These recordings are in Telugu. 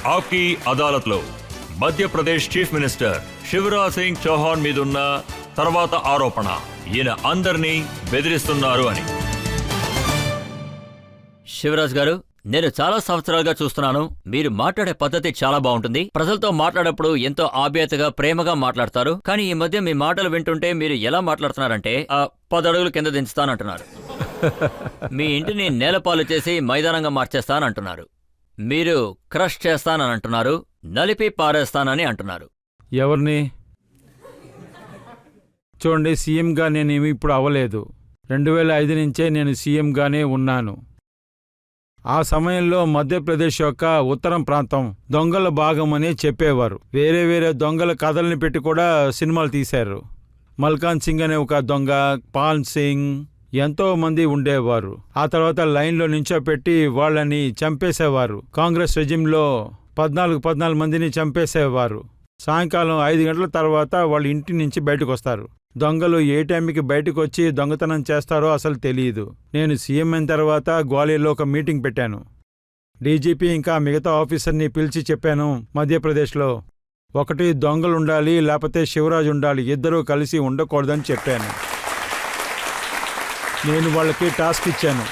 ఆప్కి అదాలత్లో మధ్యప్రదేశ్ చీఫ్ మినిస్టర్ శివరాజ్ సింగ్ చౌహాన్ మీదున్న తర్వాత ఆరోపణ, ఈయన అందరినీ బెదిరిస్తున్నారు అని. శివరాజ్ గారు, నేను చాలా సంవత్సరాలుగా చూస్తున్నాను. మీరు మాట్లాడే పద్ధతి చాలా బాగుంటుంది. ప్రజలతో మాట్లాడేప్పుడు ఎంతో ఆప్యాయతగా, ప్రేమగా మాట్లాడతారు. కానీ ఈ మధ్య మీ మాటలు వింటుంటే మీరు ఎలా మాట్లాడుతున్నారంటే 10 అడుగులు కింద దించుతానంటున్నారు. మీ ఇంటిని నేలపాలు చేసి మైదానంగా మార్చేస్తానంటున్నారు. మీరు క్రష్ చేస్తానని అంటున్నారు, నలిపి పారేస్తానని అంటున్నారు. ఎవరిని? చూడండి, సీఎంగా నేనేమి ఇప్పుడు అవ్వలేదు. 2005 నుంచే నేను సీఎంగానే ఉన్నాను. ఆ సమయంలో మధ్యప్రదేశ్ యొక్క ఉత్తరం ప్రాంతం దొంగల భాగం అని చెప్పేవారు. వేరే వేరే దొంగల కథల్ని పెట్టి కూడా సినిమాలు తీశారు. మల్కాన్ సింగ్ అనే ఒక దొంగ, పాల్ సింగ్, ఎంతో మంది ఉండేవారు. ఆ తర్వాత లైన్లో నించోపెట్టి వాళ్ళని చంపేసేవారు. కాంగ్రెస్ రెజిమ్లో 14 మందిని చంపేసేవారు. సాయంకాలం 5 గంటల తర్వాత వాళ్ళ ఇంటి నుంచి బయటకు వస్తారు. దొంగలు ఏ టైంకి బయటకు వచ్చి దొంగతనం చేస్తారో అసలు తెలియదు. నేను సీఎం అయిన తర్వాత గ్వాలియర్లో ఒక మీటింగ్ పెట్టాను. డీజీపీ ఇంకా మిగతా ఆఫీసర్ని పిలిచి చెప్పాను, మధ్యప్రదేశ్లో 1 దొంగలుండాలి, లేకపోతే శివరాజ్ ఉండాలి, ఇద్దరూ కలిసి ఉండకూడదని చెప్పాను. నేను వాళ్ళకి టాస్క్ ఇచ్చాను.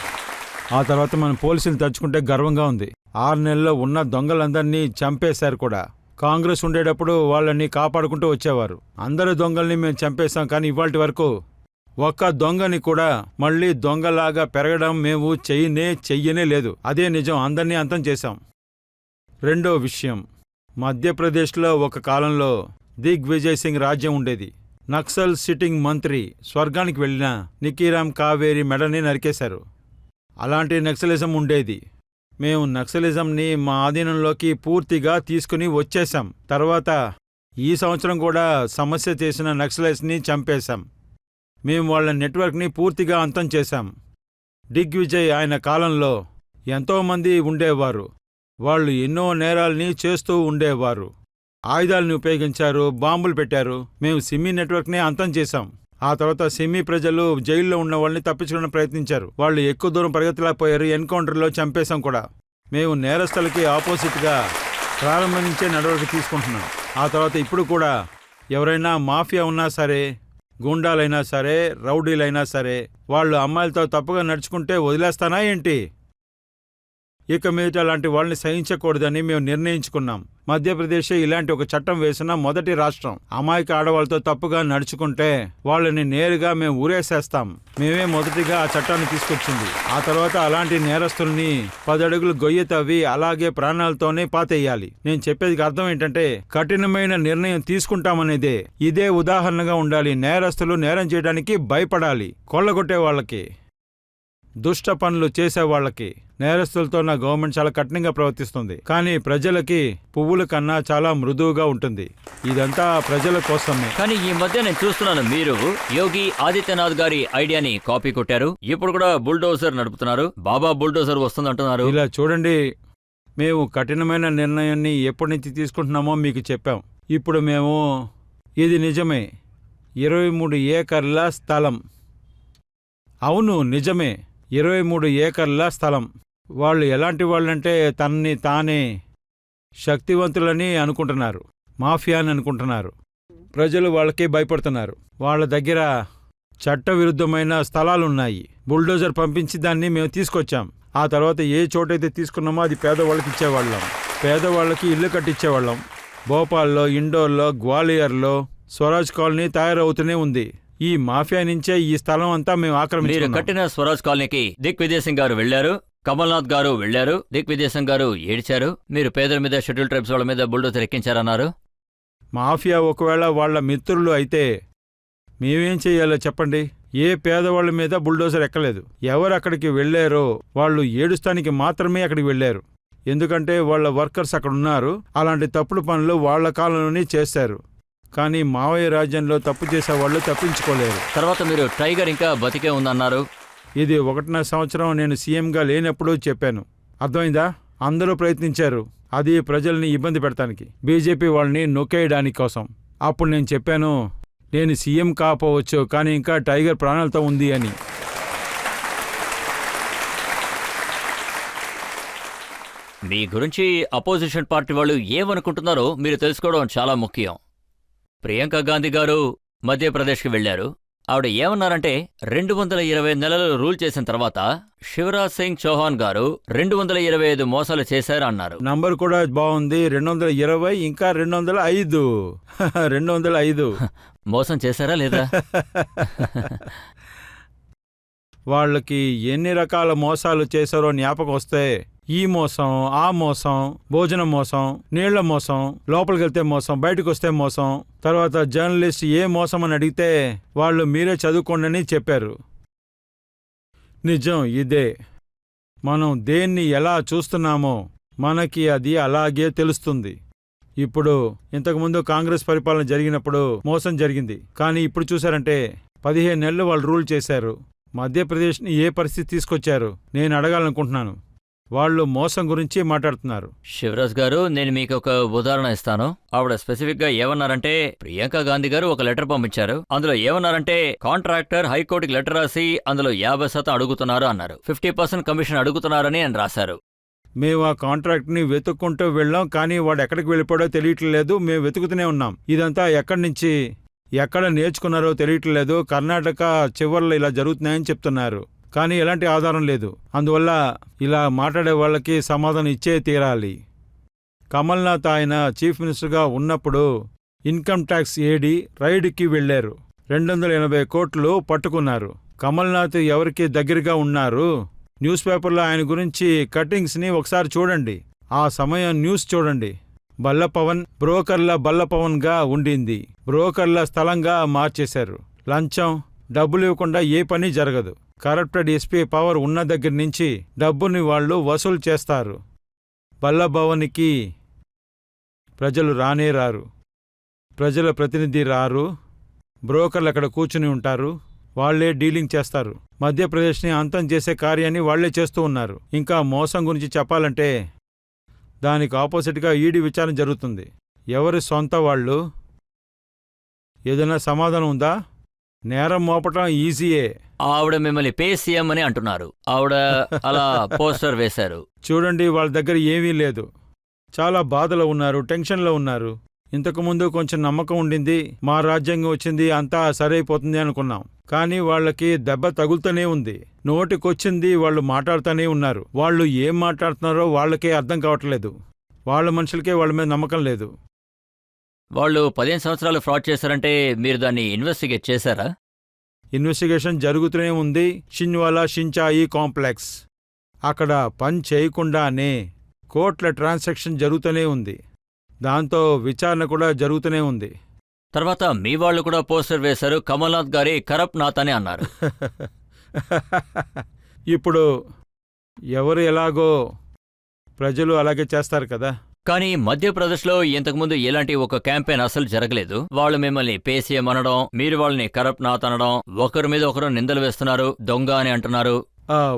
ఆ తర్వాత మన పోలీసులు తలుచుకుంటే గర్వంగా ఉంది. 6 నెలల్లో ఉన్న దొంగలందరినీ చంపేశారు కూడా. కాంగ్రెస్ ఉండేటప్పుడు వాళ్ళని కాపాడుకుంటూ వచ్చేవారు. అందరు దొంగల్ని మేము చంపేశాం, కానీ ఇవాల్టి వరకు ఒక్క దొంగని కూడా మళ్ళీ దొంగలాగా పెరగడం మేము చెయ్యనే లేదు. అదే నిజం, అందరినీ అంతం చేశాం. రెండో విషయం, మధ్యప్రదేశ్లో ఒక కాలంలో దిగ్విజయ్ సింగ్ రాజ్యం ఉండేది. నక్సల్ సిట్టింగ్ మంత్రి స్వర్గానికి వెళ్లిన నికీరామ్ కావేరి మెడని నరికేశారు. అలాంటి నక్సలిజం ఉండేది. మేము నక్సలిజంని మా ఆధీనంలోకి పూర్తిగా తీసుకుని వచ్చేశాం. తర్వాత ఈ సంవత్సరం కూడా సమస్య చేసిన నక్సలైట్స్ని చంపేశాం. మేము వాళ్ళ నెట్వర్క్ని పూర్తిగా అంతం చేశాం. దిగ్విజయ్ ఆయన కాలంలో ఎంతోమంది ఉండేవారు. వాళ్ళు ఎన్నో నేరాల్ని చేస్తూ ఉండేవారు. ఆయుధాలని ఉపయోగించారు, బాంబులు పెట్టారు. మేము సిమ్మీ నెట్వర్క్ని అంతం చేశాం. ఆ తర్వాత సిమ్మీ ప్రజలు జైల్లో ఉన్న వాళ్ళని తప్పించుకోవడానికి ప్రయత్నించారు. వాళ్ళు ఎక్కువ దూరం పరిగెత్తలేకపోయారు. ఎన్కౌంటర్లో చంపేశాం కూడా. మేము నేరస్తులకి ఆపోజిట్గా ప్రారంభించే నడవడిక తీసుకుంటున్నాం. ఆ తర్వాత ఇప్పుడు కూడా ఎవరైనా మాఫియా ఉన్నా సరే, గూండాలైనా సరే, రౌడీలైనా సరే, వాళ్ళు అమ్మాయిలతో తప్పుగా నడుచుకుంటే వదిలేస్తానా ఏంటి? ఇక మీదట అలాంటి వాళ్ళని సహించకూడదని మేము నిర్ణయించుకున్నాం. మధ్యప్రదేశ్ ఇలాంటి ఒక చట్టం వేసిన మొదటి రాష్ట్రం. అమాయక ఆడవాళ్ళతో తప్పుగా నడుచుకుంటే వాళ్ళని నేరుగా మేము ఊరేసేస్తాం. మేమే మొదటిగా ఆ చట్టాన్ని తీసుకొచ్చింది. ఆ తర్వాత అలాంటి నేరస్తుల్ని 10 అడుగులు గొయ్యి తవ్వి అలాగే ప్రాణాలతోనే పాతేయాలి. నేను చెప్పేది అర్థం ఏంటంటే, కఠినమైన నిర్ణయం తీసుకుంటామనేదే. ఇదే ఉదాహరణగా ఉండాలి. నేరస్తులు నేరం చేయడానికి భయపడాలి. కొల్లగొట్టే వాళ్ళకి, దుష్ట పనులు చేసేవాళ్లకి. నేరస్తులతో నా గవర్నమెంట్ చాలా కఠినంగా ప్రవర్తిస్తుంది, కానీ ప్రజలకి పువ్వుల కన్నా చాలా మృదువుగా ఉంటుంది. ఇదంతా ప్రజల కోసమే. కానీ ఈ మధ్య నేను చూస్తున్నాను, మీరు యోగి ఆదిత్యనాథ్ గారి ఐడియాని కాపీ కొట్టారు. ఇప్పుడు కూడా బుల్డోజర్ నడుపుతున్నారు. బాబా బుల్డోజర్ వస్తుందంటున్నారు. ఇలా చూడండి, మేము కఠినమైన నిర్ణయాన్ని ఎప్పటి నుంచి తీసుకుంటున్నామో మీకు చెప్పాం. ఇప్పుడు మేము, ఇది నిజమే, 23 ఏకర్ల స్థలం. అవును, నిజమే, 23 ఏకర్ల స్థలం. వాళ్ళు ఎలాంటి వాళ్ళంటే తనని తానే శక్తివంతులని అనుకుంటున్నారు, మాఫియా అని అనుకుంటున్నారు. ప్రజలు వాళ్ళకి భయపడుతున్నారు. వాళ్ళ దగ్గర చట్టవిరుద్ధమైన స్థలాలున్నాయి. బుల్డోజర్ పంపించి దాన్ని మేము తీసుకొచ్చాం. ఆ తర్వాత ఏ చోటైతే తీసుకున్నామో అది పేదవాళ్ళకి ఇచ్చేవాళ్ళం. పేదవాళ్ళకి ఇల్లు కట్టించేవాళ్ళం. భోపాల్లో, ఇండోర్లో, గ్వాలియర్లో స్వరాజ్ కాలనీ తయారవుతూనే ఉంది. ఈ మాఫియా నుంచే ఈ స్థలం అంతా మేము ఆక్రమించాం. మీరు కట్టిన స్వరాజ్ కాలనీకి దిగ్విజయ్ సింగ్ గారు వెళ్లారు, కమల్నాథ్ గారు వెళ్లారు. దిగ్విజయ్ సింగ్ గారు ఏడ్చారు. మీరు పేదల మీద, షెడ్యూల్ ట్రైబ్స్ వాళ్ళ మీద బుల్డోజర్ ఎక్కించారన్నారు. మాఫియా ఒకవేళ వాళ్ల మిత్రులు అయితే మేమేం చెయ్యాలో చెప్పండి? ఏ పేదవాళ్ల మీద బుల్డోజర్ ఎక్కలేదు. ఎవరు అక్కడికి వెళ్లారో వాళ్ళు ఏడుస్తానికి మాత్రమే అక్కడికి వెళ్లారు. ఎందుకంటే వాళ్ళ వర్కర్స్ అక్కడ ఉన్నారు. అలాంటి తప్పుడు పనులు వాళ్ల కాలంలోనే చేశారు. కానీ మావయ్య రాజ్యంలో తప్పు చేసేవాళ్ళు తప్పించుకోలేరు. తర్వాత మీరు టైగర్ ఇంకా బతికే ఉందన్నారు. ఇది 1.5 సంవత్సరం నేను సీఎంగా లేనప్పుడు చెప్పాను. అర్థమైందా? అందరూ ప్రయత్నించారు అది ప్రజల్ని ఇబ్బంది పెడతానికి, బీజేపీ వాళ్ళని నొక్కేయడానికి కోసం. అప్పుడు నేను చెప్పాను, నేను సీఎం కాపోవచ్చు, కానీ ఇంకా టైగర్ ప్రాణాలతో ఉంది అని. మీ గురించి అపోజిషన్ పార్టీ వాళ్ళు ఏమనుకుంటున్నారో మీరు తెలుసుకోవడం చాలా ముఖ్యం. ప్రియాంక గాంధీ గారు మధ్యప్రదేశ్కి వెళ్లారు. ఆవిడ ఏమన్నారంటే 220 నెలలు రూల్ చేసిన తర్వాత శివరాజ్ సింగ్ చౌహాన్ గారు 225 మోసాలు చేశారన్నారు. నంబర్ కూడా బాగుంది. 220 ఇంకా 205. 205. మోసం చేశారా లేదా? వాళ్ళకి ఎన్ని రకాల మోసాలు చేశారో జ్ఞాపకం వస్తే ఈ మోసం, ఆ మోసం, భోజనం మోసం, నీళ్ల మోసం, లోపలికి వెళ్తే మోసం, బయటకు వస్తే మోసం, తర్వాత జర్నలిస్ట్ ఏ మోసం అని అడిగితే వాళ్ళు మీరే చదువుకోండి అని చెప్పారు. నిజం ఇదే. మనం దేన్ని ఎలా చూస్తున్నామో మనకి అది అలాగే తెలుస్తుంది. ఇప్పుడు ఇంతకుముందు కాంగ్రెస్ పరిపాలన జరిగినప్పుడు మోసం జరిగింది. కానీ ఇప్పుడు చూశారంటే 15 నెలలు వాళ్ళు రూల్ చేశారు. మధ్యప్రదేశ్ని ఏ పరిస్థితి తీసుకొచ్చారు నేను అడగాలనుకుంటున్నాను. వాళ్ళు మోసం గురించి మాట్లాడుతున్నారు. శివరాజ్ గారు, నేను మీకు ఒక ఉదాహరణ ఇస్తాను. ఆవిడ స్పెసిఫిక్ గా ఏమన్నారంటే, ప్రియాంక గాంధీ గారు ఒక లెటర్ పంపించారు. అందులో ఏమన్నారంటే, కాంట్రాక్టర్ హైకోర్టుకి లెటర్ రాసి అందులో 50% అడుగుతున్నారు అన్నారు. 50% కమిషన్ అడుగుతున్నారని అని రాశారు. మేము ఆ కాంట్రాక్ట్ని వెతుక్కుంటూ వెళ్ళాం, కానీ వాడు ఎక్కడికి వెళ్ళిపోయాడో తెలియట్లేదు. మేము వెతుకుతూనే ఉన్నాం. ఇదంతా ఎక్కడి నుంచి ఎక్కడ నేర్చుకున్నారో తెలియట్లేదు. కర్ణాటక చివర్లో ఇలా జరుగుతున్నాయని చెప్తున్నారు, కానీ ఎలాంటి ఆధారం లేదు. అందువల్ల ఇలా మాట్లాడే వాళ్ళకి సమాధానం ఇచ్చే తీరాలి. కమల్నాథ్ ఆయన చీఫ్ మినిస్టర్గా ఉన్నప్పుడు ఇన్కమ్ ట్యాక్స్ ఏడి రైడ్కి వెళ్లారు. 280 కోట్లు పట్టుకున్నారు. కమల్నాథ్ ఎవరికి దగ్గరగా ఉన్నారు? న్యూస్ పేపర్లో ఆయన గురించి కట్టింగ్స్ని ఒకసారి చూడండి. ఆ సమయం న్యూస్ చూడండి. బల్లపవన్ బ్రోకర్ల బల్లపవన్గా ఉండింది. బ్రోకర్ల స్థలంగా మార్చేశారు. లంచం, డబ్బులు ఇవ్వకుండా ఏ పని జరగదు. కరప్టెడ్ ఎస్పీ పవర్ ఉన్న దగ్గర నుంచి డబ్బుని వాళ్ళు వసూలు చేస్తారు. బల్లభవన్కి ప్రజలు రానే రారు. ప్రజల ప్రతినిధి రారు. బ్రోకర్లు అక్కడ కూర్చుని ఉంటారు. వాళ్లే డీలింగ్ చేస్తారు. మధ్యప్రదేశ్ని అంతం చేసే కార్యాన్ని వాళ్లే చేస్తూ ఉన్నారు. ఇంకా మోసం గురించి చెప్పాలంటే దానికి ఆపోజిట్గా ఈడీ విచారణ జరుగుతుంది. ఎవరి సొంత వాళ్ళు? ఏదైనా సమాధానం ఉందా? నేరం మోపటం ఈజీయే. ఆవిడ మిమ్మల్ని పే సీఎం అని అంటున్నారు. ఆవిడ అలా పోస్టర్ వేశారు. చూడండి, వాళ్ళ దగ్గర ఏమీ లేదు. చాలా బాధలో ఉన్నారు, టెన్షన్లో ఉన్నారు. ఇంతకుముందు కొంచెం నమ్మకం ఉండింది. మా రాజ్యాంగం వచ్చింది, అంతా సరైపోతుంది అనుకున్నాం. కానీ వాళ్ళకి దెబ్బ తగులుతూనే ఉంది. నోటికొచ్చింది వాళ్ళు మాట్లాడుతూనే ఉన్నారు. వాళ్ళు ఏం మాట్లాడుతున్నారో వాళ్ళకే అర్థం కావట్లేదు. వాళ్ళ మనుషులకే వాళ్ళ మీద నమ్మకం లేదు. వాళ్ళు 15 సంవత్సరాలు ఫ్రాడ్ చేశారంటే మీరు దాన్ని ఇన్వెస్టిగేట్ చేశారా? ఇన్వెస్టిగేషన్ జరుగుతూనే ఉంది. షిన్వాలా షించాయి కాంప్లెక్స్ అక్కడ పని చేయకుండానే కోట్ల ట్రాన్సాక్షన్ జరుగుతూనే ఉంది. దాంతో విచారణ కూడా జరుగుతూనే ఉంది. తర్వాత మీ వాళ్ళు కూడా పోస్టర్ వేశారు. కమల్నాథ్ గారి కరప్ట్ నాథ్ అని అన్నారు. ఇప్పుడు ఎవరు ఎలాగో ప్రజలు అలాగే చేస్తారు కదా. కానీ మధ్యప్రదేశ్లో ఇంతకుముందు ఎలాంటి ఒక క్యాంపెయిన్ అసలు జరగలేదు. వాళ్ళు మిమ్మల్ని పేసీఎం అనడం, మీరు వాళ్ళని కరప్ట్ నాథ్ అనడం, ఒకరి మీద ఒకరు నిందలు వేస్తున్నారు, దొంగ అని అంటున్నారు.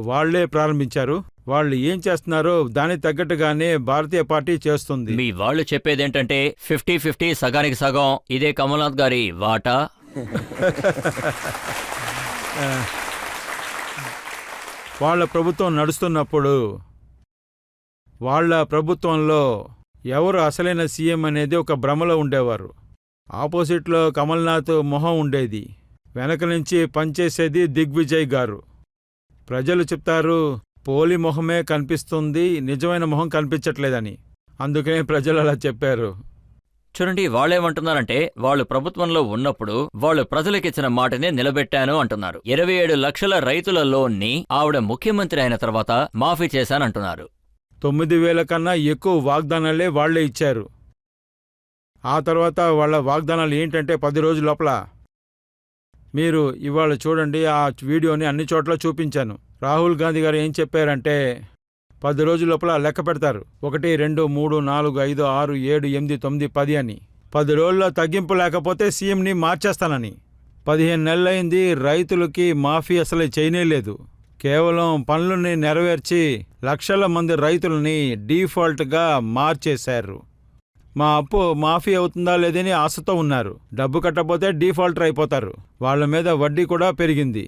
వాళ్లే ప్రారంభించారు. వాళ్ళు ఏం చేస్తున్నారో దానికి తగ్గట్టుగానే భారతీయ పార్టీ చేస్తుంది. మీ వాళ్ళు చెప్పేదేంటంటే 50-50 సగానికి సగం, ఇదే కమల్నాథ్ గారి వాటా. వాళ్ళ ప్రభుత్వం నడుస్తున్నప్పుడు వాళ్ళ ప్రభుత్వంలో ఎవరు అసలైన సీఎం అనేది ఒక భ్రమలో ఉండేవారు. ఆపోజిట్లో కమల్నాథ్ మొహం ఉండేది. వెనక నుంచి పనిచేసేది దిగ్విజయ్ గారు. ప్రజలు చెప్తారు పోలి మొహమే కనిపిస్తుంది, నిజమైన మొహం కనిపించట్లేదని. అందుకనే ప్రజలు అలా చెప్పారు. చూడండి, వాళ్ళేమంటున్నారంటే వాళ్ళు ప్రభుత్వంలో ఉన్నప్పుడు వాళ్ళు ప్రజలకిచ్చిన మాటనే నిలబెట్టాను అంటున్నారు. 27 లక్షల రైతుల లోన్ని ఆవిడ ముఖ్యమంత్రి అయిన తర్వాత మాఫీ చేశానంటున్నారు. 9,000 కన్నా ఎక్కువ వాగ్దానాలే వాళ్లే ఇచ్చారు. ఆ తర్వాత వాళ్ళ వాగ్దానాలు ఏంటంటే 10 రోజుల లోపల. మీరు ఇవాళ చూడండి, ఆ వీడియోని అన్ని చోట్ల చూపించాను. రాహుల్ గాంధీ గారు ఏం చెప్పారంటే 10 రోజుల లోపల లెక్క పెడతారు. 1, 2, 3, 4, 5, 6, 7, 8, 9, 10 అని. 10 రోజుల్లో తగ్గింపు లేకపోతే సీఎంని మార్చేస్తానని. 15 నెలలైంది, రైతులకి మాఫీ అసలు చేయనేలేదు. కేవలం పనులని నెరవేర్చి లక్షల మంది రైతులని డీఫాల్ట్గా మార్చేశారు. మా అప్పు మాఫీ అవుతుందా లేదని ఆశతో ఉన్నారు. డబ్బు కట్టకపోతే డీఫాల్టర్ అయిపోతారు. వాళ్ల మీద వడ్డీ కూడా పెరిగింది.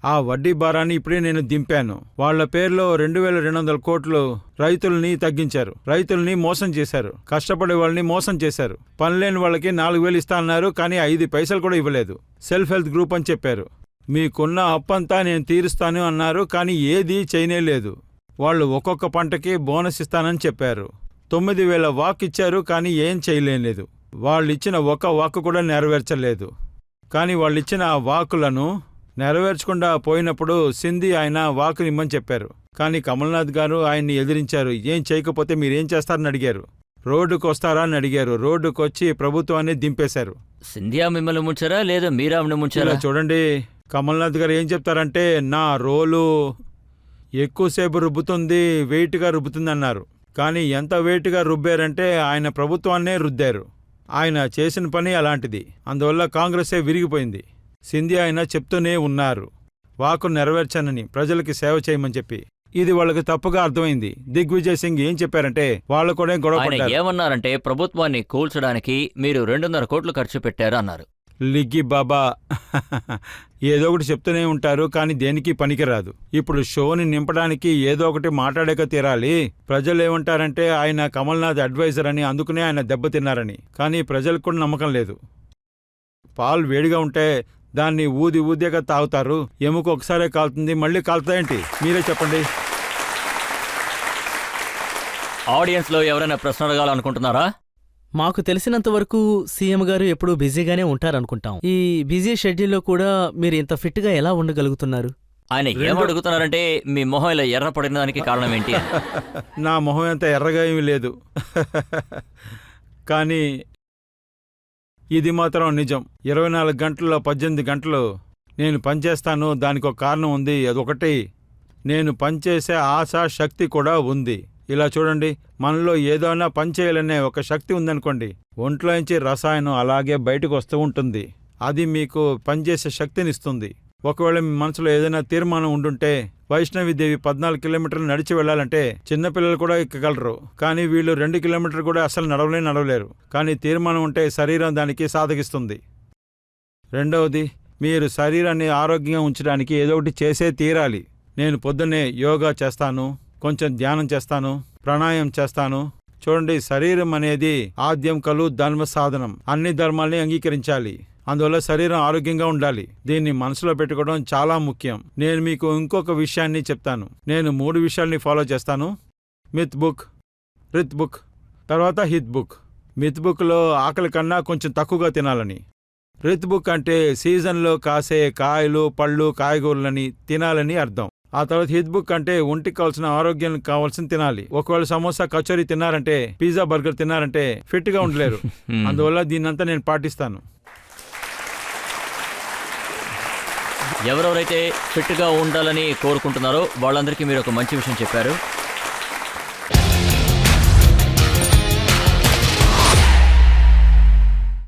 ఆ వడ్డీ భారాన్ని ఇప్పుడే నేను దింపాను. వాళ్ల పేరులో 2200 కోట్లు రైతుల్ని తగ్గించారు. రైతుల్ని మోసం చేశారు. కష్టపడే వాళ్ళని మోసం చేశారు. పనిలేని వాళ్ళకి 4000 ఇస్తా అన్నారు, కానీ 5 పైసలు కూడా ఇవ్వలేదు. సెల్ఫ్ హెల్ప్ గ్రూప్ అని చెప్పారు. మీకున్న అప్పంతా నేను తీరుస్తాను అన్నారు, కానీ ఏదీ చేయనేలేదు. వాళ్ళు ఒక్కొక్క పంటకి బోనస్ ఇస్తానని చెప్పారు. 9000 వాక్ ఇచ్చారు, కానీ ఏం చేయలేదు. వాళ్ళిచ్చిన ఒక్క వాక్ కూడా నెరవేర్చలేదు. కానీ వాళ్ళిచ్చిన ఆ వాకులను నెరవేర్చకుండా పోయినప్పుడు సింధి ఆయన వాకుని ఇమ్మని చెప్పారు. కానీ కమల్నాథ్ గారు ఆయన్ని ఎదిరించారు. ఏం చేయకపోతే మీరేం చేస్తారని అడిగారు. రోడ్డుకు వస్తారా అని అడిగారు. రోడ్డుకు వచ్చి ప్రభుత్వాన్ని దింపేశారు. సింధియా మిమ్మల్ని ముంచారా లేదా మీరామ్ని ముంచారా? చూడండి, కమల్నాథ్ గారు ఏం చెప్తారంటే, నా రోలు ఎక్కువసేపు రుబ్బుతుంది, వెయిట్గా రుబ్బుతుంది అన్నారు. కానీ ఎంత వెయిట్గా రుబ్బారంటే ఆయన ప్రభుత్వాన్నే రుద్దారు. ఆయన చేసిన పని అలాంటిది. అందువల్ల కాంగ్రెసే విరిగిపోయింది. సింధి ఆయన చెప్తూనే ఉన్నారు, వాకు నెరవేర్చానని, ప్రజలకి సేవ చేయమని చెప్పి. ఇది వాళ్ళకి తప్పుగా అర్థమైంది. దిగ్విజయ్ సింగ్ ఏం చెప్పారంటే, వాళ్ళు కూడా గొడవ ఆయన పడ్డారు. ఏమన్నారంటే ప్రభుత్వాన్ని కూల్చడానికి మీరు 2.5 కోట్లు ఖర్చు పెట్టారు అన్నారు. లిగ్గి బాబా ఏదో ఒకటి చెప్తూనే ఉంటారు, కానీ దేనికి పనికిరాదు. ఇప్పుడు షోని నింపడానికి ఏదో ఒకటి మాట్లాడక తీరాలి. ప్రజలు ఏమంటారంటే ఆయన కమల్నాథ్ అడ్వైజర్ అని, అందుకునే ఆయన దెబ్బతిన్నారని. కానీ ప్రజలకు కూడా నమ్మకం లేదు. పాలు వేడిగా ఉంటే దాన్ని ఊదిగా తాగుతారు. ఎముక ఒకసారే కాలుతుంది, మళ్ళీ కాలుతాయేంటి? మీరే చెప్పండి. ఆడియన్స్లో ఎవరైనా ప్రశ్న అడగాలనుకుంటున్నారా? మాకు తెలిసినంత వరకు సీఎం గారు ఎప్పుడూ బిజీగానే ఉంటారనుకుంటాం. ఈ బిజీ షెడ్యూల్లో కూడా మీరు ఇంత ఫిట్గా ఎలా ఉండగలుగుతున్నారు? ఆయన ఏమడుగుతున్నారంటే మీ మొహం ఇలా ఎర్రపడిన దానికి కారణం ఏంటి? నా మొహం ఎంత ఎర్రగా ఏమీ లేదు. కానీ ఇది మాత్రం నిజం. 24 గంటల్లో 18 గంటలు నేను పనిచేస్తాను. దానికి ఒక కారణం ఉంది. అదొకటి, నేను పనిచేసే ఆశ, శక్తి కూడా ఉంది. ఇలా చూడండి, మనలో ఏదైనా పనిచేయాలనే ఒక శక్తి ఉందనుకోండి, ఒంట్లోంచి రసాయనం అలాగే బయటకు వస్తూ ఉంటుంది. అది మీకు పనిచేసే శక్తినిస్తుంది. ఒకవేళ మీ మనసులో ఏదైనా తీర్మానం ఉండుంటే, వైష్ణవిదేవి 14 కిలోమీటర్లు నడిచి వెళ్లాలంటే చిన్నపిల్లలు కూడా ఎక్కగలరు. కానీ వీళ్ళు 2 కిలోమీటర్లు కూడా అసలు నడవలేరు. కానీ తీర్మానం ఉంటే శరీరం దానికి సాధగిస్తుంది. రెండవది, మీరు శరీరాన్ని ఆరోగ్యంగా ఉంచడానికి ఏదో ఒకటి చేసే తీరాలి. నేను పొద్దున్నే యోగా చేస్తాను, కొంచెం ధ్యానం చేస్తాను, ప్రాణాయామం చేస్తాను. చూడండి, శరీరం అనేది ఆద్యం కలు ధర్మ సాధనం. అన్ని ధర్మాల్ని అంగీకరించాలి. అందువల్ల శరీరం ఆరోగ్యంగా ఉండాలి. దీన్ని మనసులో పెట్టుకోవడం చాలా ముఖ్యం. నేను మీకు ఇంకొక విషయాన్ని చెప్తాను. నేను 3 విషయాల్ని ఫాలో చేస్తాను. మిత్ బుక్, రిత్ బుక్, తర్వాత హిత్ బుక్. మిత్ బుక్లో ఆకలి కన్నా కొంచెం తక్కువగా తినాలని. రిత్ బుక్ అంటే సీజన్లో కాసే కాయలు, పళ్ళు, కాయగూరలని తినాలని అర్థం. ఆ తర్వాత హిత్ బుక్ అంటే ఒంటికి కావాల్సిన ఆరోగ్యం కావాల్సిన తినాలి. ఒకవేళ సమోసా, కచోరీ తిన్నారంటే, పిజ్జా, బర్గర్ తిన్నారంటే ఫిట్గా ఉండలేరు. అందువల్ల దీన్నంతా నేను పాటిస్తాను. ఎవరెవరైతే ఫిట్గా ఉండాలని కోరుకుంటున్నారో వాళ్ళందరికీ మీరు ఒక మంచి విషయం చెప్పారు.